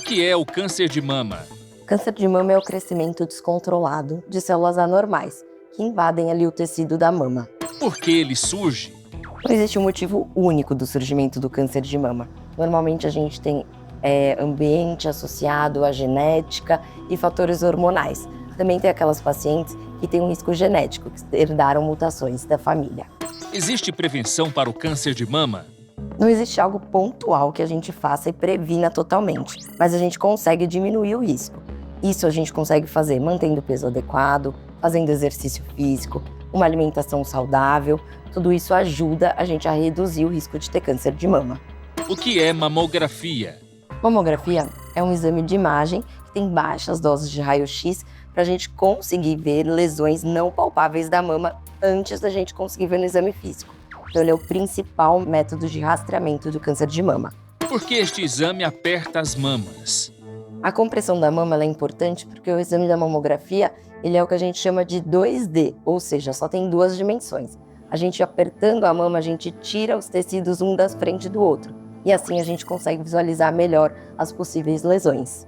que é o câncer de mama? Câncer de mama é o crescimento descontrolado de células anormais, que invadem ali o tecido da mama. Por que ele surge? Não existe um motivo único do surgimento do câncer de mama. Normalmente a gente tem ambiente associado à genética e fatores hormonais. Também tem aquelas pacientes que têm um risco genético, que herdaram mutações da família. Existe prevenção para o câncer de mama? Não existe algo pontual que a gente faça e previna totalmente, mas a gente consegue diminuir o risco. Isso a gente consegue fazer mantendo o peso adequado, fazendo exercício físico, uma alimentação saudável. Tudo isso ajuda a gente a reduzir o risco de ter câncer de mama. O que é mamografia? Mamografia é um exame de imagem que tem baixas doses de raio-x para a gente conseguir ver lesões não palpáveis da mama antes da gente conseguir ver no exame físico. Então ele é o principal método de rastreamento do câncer de mama. Por que este exame aperta as mamas? A compressão da mama ela é importante porque o exame da mamografia ele é o que a gente chama de 2D, ou seja, só tem duas dimensões. A gente apertando a mama, a gente tira os tecidos um da frente do outro. E assim a gente consegue visualizar melhor as possíveis lesões.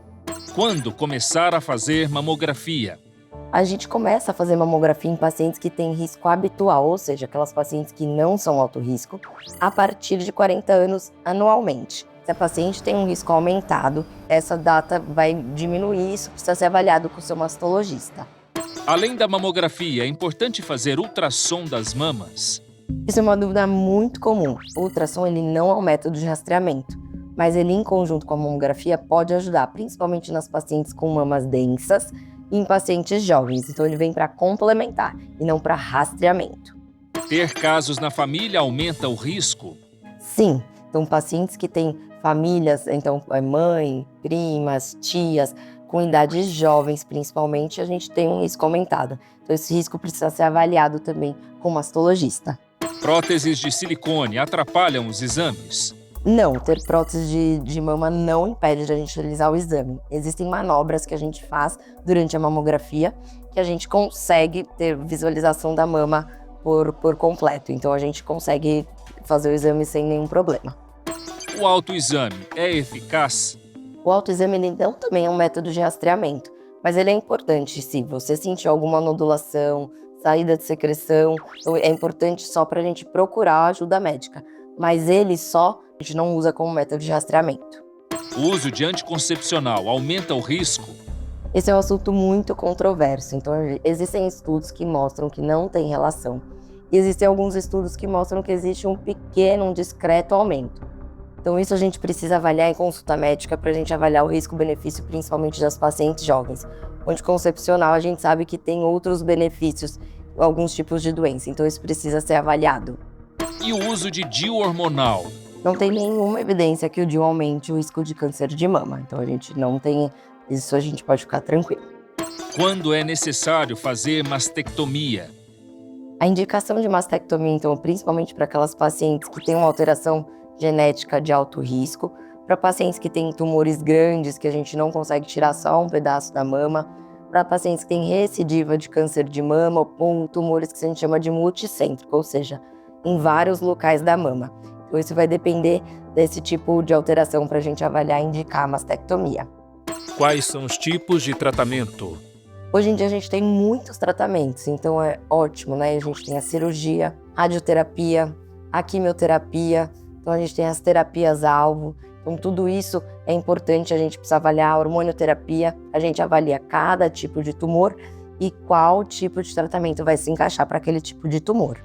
Quando começar a fazer mamografia? A gente começa a fazer mamografia em pacientes que têm risco habitual, ou seja, aquelas pacientes que não são alto risco, a partir de 40 anos anualmente. Se a paciente tem um risco aumentado, essa data vai diminuir, isso precisa ser avaliado com o seu mastologista. Além da mamografia, é importante fazer ultrassom das mamas? Isso é uma dúvida muito comum. O ultrassom ele não é um método de rastreamento, mas ele em conjunto com a mamografia pode ajudar, principalmente nas pacientes com mamas densas e em pacientes jovens. Então ele vem para complementar e não para rastreamento. Ter casos na família aumenta o risco? Sim, então pacientes que têm famílias, então mãe, primas, tias, com idades jovens principalmente, a gente tem um risco aumentado. Então esse risco precisa ser avaliado também com o mastologista. Próteses de silicone atrapalham os exames? Não, ter prótese de mama não impede de a gente realizar o exame. Existem manobras que a gente faz durante a mamografia que a gente consegue ter visualização da mama por completo. Então a gente consegue fazer o exame sem nenhum problema. O autoexame é eficaz? O autoexame ele não também é um método de rastreamento, mas ele é importante se você sentir alguma nodulação, saída de secreção, então é importante só para a gente procurar ajuda médica. Mas ele só a gente não usa como método de rastreamento. O uso de anticoncepcional aumenta o risco? Esse é um assunto muito controverso, então existem estudos que mostram que não tem relação. E existem alguns estudos que mostram que existe um pequeno, um discreto aumento. Então isso a gente precisa avaliar em consulta médica para a gente avaliar o risco-benefício, principalmente das pacientes jovens. O anticoncepcional a gente sabe que tem outros benefícios, alguns tipos de doença, então isso precisa ser avaliado. E o uso de DIU hormonal? Não tem nenhuma evidência que o DIU aumente o risco de câncer de mama, então a gente não tem, isso a gente pode ficar tranquilo. Quando é necessário fazer mastectomia? A indicação de mastectomia, então, principalmente para aquelas pacientes que têm uma alteração genética de alto risco, para pacientes que têm tumores grandes que a gente não consegue tirar só um pedaço da mama, para pacientes que têm recidiva de câncer de mama ou tumores que a gente chama de multicêntrico, ou seja, em vários locais da mama. Então isso vai depender desse tipo de alteração para a gente avaliar e indicar a mastectomia. Quais são os tipos de tratamento? Hoje em dia a gente tem muitos tratamentos, então é ótimo, né? A gente tem a cirurgia, radioterapia, a quimioterapia, então a gente tem as terapias-alvo. Então tudo isso é importante, a gente precisa avaliar a hormonioterapia, a gente avalia cada tipo de tumor e qual tipo de tratamento vai se encaixar para aquele tipo de tumor.